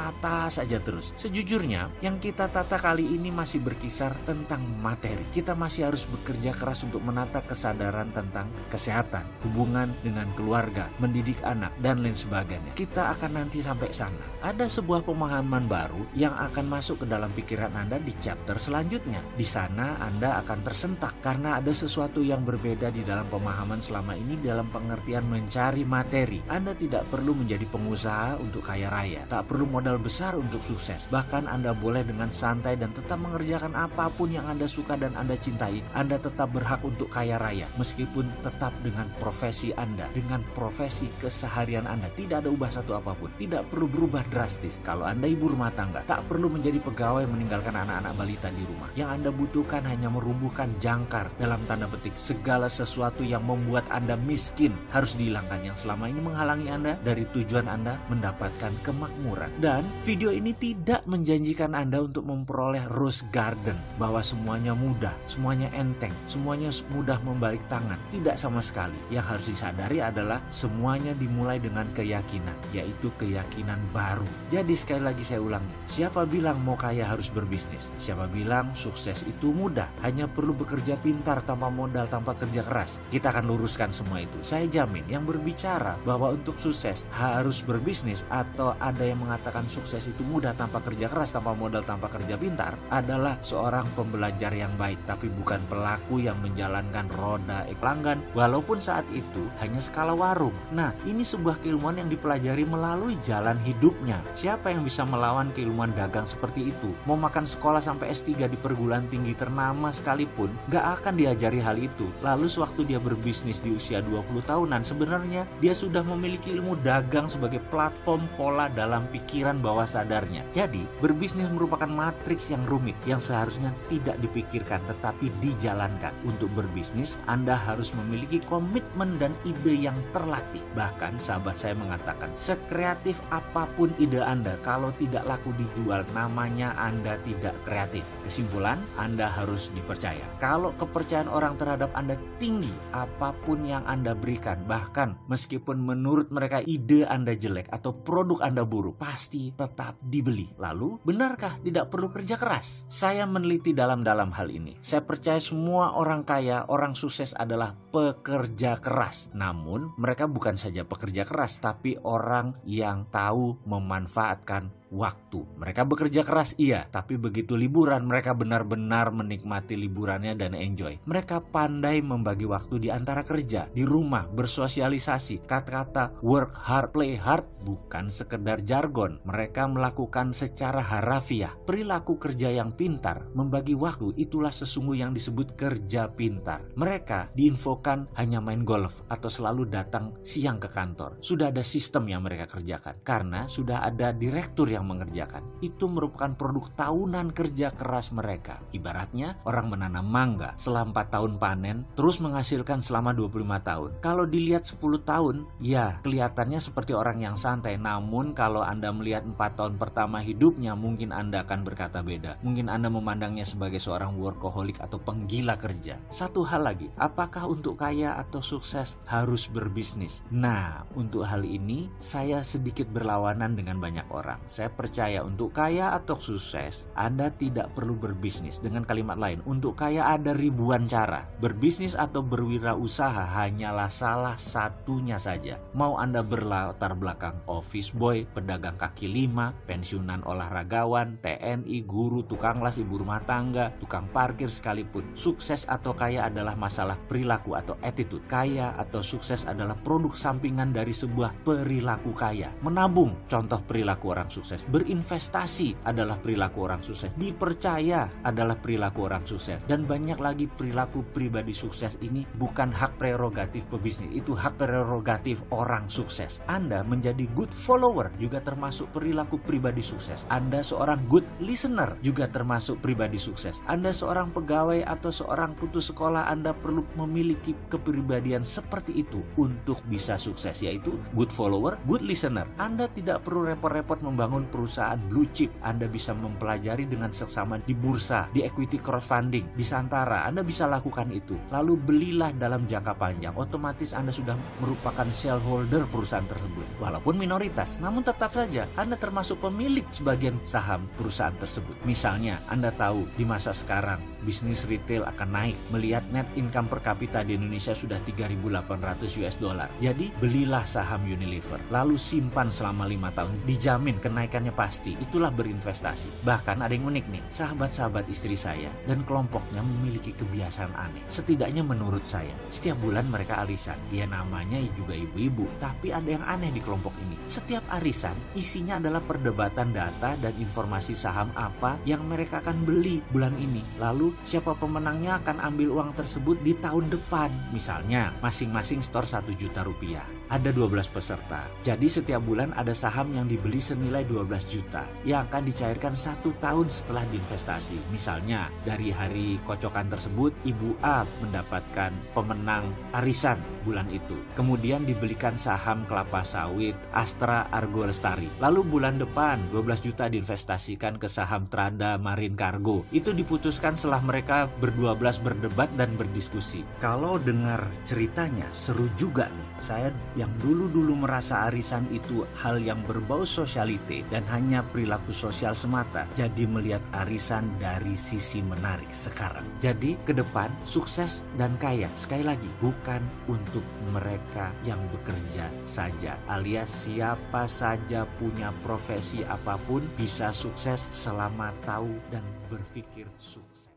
tata saja terus. Sejujurnya, yang kita tata kali ini masih berkisar tentang materi. Kita masih harus bekerja keras untuk menata kesadaran tentang kesehatan, hubungan dengan keluarga, mendidik anak, dan lain sebagainya. Kita akan nanti sampai sana. Ada sebuah pemahaman baru yang akan masuk ke dalam pikiran Anda di chapter selanjutnya. Di sana Anda akan tersentak karena ada sesuatu yang berbeda di dalam pemahaman selama ini dalam pengertian mencari materi. Anda tidak perlu menjadi pengusaha untuk kaya raya, tak perlu modal besar untuk sukses. Bahkan Anda boleh dengan santai dan tetap mengerjakan apapun yang Anda suka dan Anda cintai. Anda tetap berhak untuk kaya raya, meskipun tetap dengan profesi Anda, dengan profesi keseharian Anda. Tidak ada ubah satu apapun, tidak perlu berubah drastis. Kalau Anda ibu rumah tangga, tak perlu menjadi pegawai meninggalkan anak-anak balita di rumah. Yang Anda butuhkan hanya merumbuhkan jangkar, dalam tanda petik, segala sesuatu yang membuat Anda miskin harus dihilangkan, yang selama ini menghalangi Anda dari tujuan Anda mendapatkan kemakmuran. Dan video ini tidak menjanjikan Anda untuk memperoleh rose garden, bahwa semuanya mudah, semuanya enteng, semuanya mudah membalik tangan. Tidak sama sekali. Yang harus disadari adalah semuanya dimulai dengan keyakinan, yaitu keyakinan baru. Jadi sekali lagi saya ulangi, siapa bilang mau kaya harus berbisnis? Siapa bilang sukses itu mudah, hanya perlu bekerja pintar tanpa modal, tanpa kerja keras? Kita akan luruskan semua itu. Saya jamin yang berbicara bahwa untuk sukses harus berbisnis, atau ada yang mengatakan sukses itu mudah tanpa kerja keras, tanpa modal, tanpa kerja pintar, adalah seorang pembelajar yang baik, tapi bukan pelaku yang menjalankan roda pelanggan, walaupun saat itu hanya skala warung. Nah, ini sebuah keilmuan yang dipelajari melalui jalan hidupnya. Siapa yang bisa melawan keilmuan dagang seperti itu? Mau makan sekolah sampai S3 di perguruan tinggi ternama sekalipun, gak akan diajari hal itu. Lalu sewaktu dia berbisnis di usia 20 tahunan, sebenarnya dia sudah memiliki ilmu dagang sebagai platform pola dalam pikiran bawah sadarnya. Jadi, berbisnis merupakan matriks yang rumit, yang seharusnya tidak dipikirkan tetapi dijalankan. Untuk berbisnis, Anda harus memiliki komitmen dan ide yang terlatih. Bahkan sahabat saya mengatakan, sekreatif apapun ide Anda, kalau tidak laku dijual, namanya Anda tidak kreatif. Kesimpulan, Anda harus dipercaya. Kalau kepercayaan orang terhadap Anda tinggi, apapun yang Anda berikan, bahkan meskipun menurut mereka ide Anda jelek atau produk Anda buruk, pasti tetap dibeli. Lalu, benarkah tidak perlu kerja keras? Saya meneliti dalam-dalam hal ini. Saya percaya semua orang kaya, orang sukses adalah pekerja keras. Namun, mereka bukan saja pekerja keras, tapi orang yang tahu memanfaatkan waktu. Mereka bekerja keras, iya, tapi begitu liburan, mereka benar-benar menikmati liburannya dan enjoy. Mereka pandai membagi waktu di antara kerja, di rumah, bersosialisasi. Kata-kata work hard, play hard bukan sekedar jargon. Mereka melakukan secara harafiah. Perilaku kerja yang pintar, membagi waktu, itulah sesungguhnya yang disebut kerja pintar. Mereka diinfokan hanya main golf atau selalu datang siang ke kantor. Sudah ada sistem yang mereka kerjakan, karena sudah ada direktur yang mengerjakan. Itu merupakan produk tahunan kerja keras mereka. Ibaratnya orang menanam mangga, setelah 4 tahun panen, terus menghasilkan selama 25 tahun. Kalau dilihat 10 tahun, ya kelihatannya seperti orang yang santai. Namun kalau Anda melihat 4 tahun pertama hidupnya, mungkin Anda akan berkata beda. Mungkin Anda memandangnya sebagai seorang workaholic atau penggila kerja. Satu hal lagi, apakah untuk kaya atau sukses harus berbisnis? Nah, untuk hal ini saya sedikit berlawanan dengan banyak orang. Saya percaya untuk kaya atau sukses, Anda tidak perlu berbisnis. Dengan kalimat lain, untuk kaya ada ribuan cara. Berbisnis atau berwirausaha hanyalah salah satunya saja. Mau Anda berlatar belakang office boy, pedagang kaki lima, pensiunan olahragawan, TNI, guru, tukang las, ibu rumah tangga, tukang parkir sekalipun, sukses atau kaya adalah masalah perilaku atau attitude. Kaya atau sukses adalah produk sampingan dari sebuah perilaku kaya. Menabung, contoh perilaku orang sukses. Berinvestasi adalah perilaku orang sukses. Dipercaya adalah perilaku orang sukses. Dan banyak lagi perilaku pribadi sukses ini bukan hak prerogatif pebisnis. Itu hak prerogatif orang sukses. Anda menjadi good follower juga termasuk perilaku pribadi sukses. Anda seorang good listener juga termasuk pribadi sukses. Anda seorang pegawai atau seorang putus sekolah, Anda perlu memiliki kepribadian seperti itu untuk bisa sukses, yaitu good follower, good listener. Anda tidak perlu repot-repot membangun saham perusahaan blue chip. Anda bisa mempelajari dengan seksama di bursa, di equity crowdfunding, di Santara. Anda bisa lakukan itu. Lalu belilah dalam jangka panjang. Otomatis Anda sudah merupakan shareholder perusahaan tersebut. Walaupun minoritas, namun tetap saja Anda termasuk pemilik sebagian saham perusahaan tersebut. Misalnya, Anda tahu di masa sekarang bisnis retail akan naik melihat net income per kapita di Indonesia sudah 3.800 US dollar. Jadi belilah saham Unilever, lalu simpan selama 5 tahun, dijamin kenaikannya pasti. Itulah berinvestasi. Bahkan ada yang unik nih, sahabat-sahabat istri saya dan kelompoknya memiliki kebiasaan aneh. Setidaknya menurut saya, setiap bulan mereka arisan. Dia namanya juga ibu-ibu, tapi ada yang aneh di kelompok ini. Setiap arisan isinya adalah perdebatan data dan informasi saham apa yang mereka akan beli bulan ini. Lalu siapa pemenangnya akan ambil uang tersebut di tahun depan. Misalnya masing-masing store 1 juta rupiah. Ada 12 peserta. Jadi setiap bulan ada saham yang dibeli senilai 12 juta yang akan dicairkan 1 tahun setelah diinvestasi. Misalnya dari hari kocokan tersebut Ibu A mendapatkan pemenang arisan bulan itu. Kemudian dibelikan saham kelapa sawit Astra Argo Lestari. Lalu bulan depan 12 juta diinvestasikan ke saham Trada Marine Cargo. Itu diputuskan setelah mereka berdua-belas berdebat dan berdiskusi. Kalau dengar ceritanya seru juga nih. Saya yang dulu-dulu merasa arisan itu hal yang berbau sosialite dan hanya perilaku sosial semata, jadi melihat arisan dari sisi menarik sekarang. Jadi ke depan sukses dan kaya, sekali lagi bukan untuk mereka yang bekerja saja, alias siapa saja punya profesi apapun bisa sukses selama tahu dan berpikir sukses.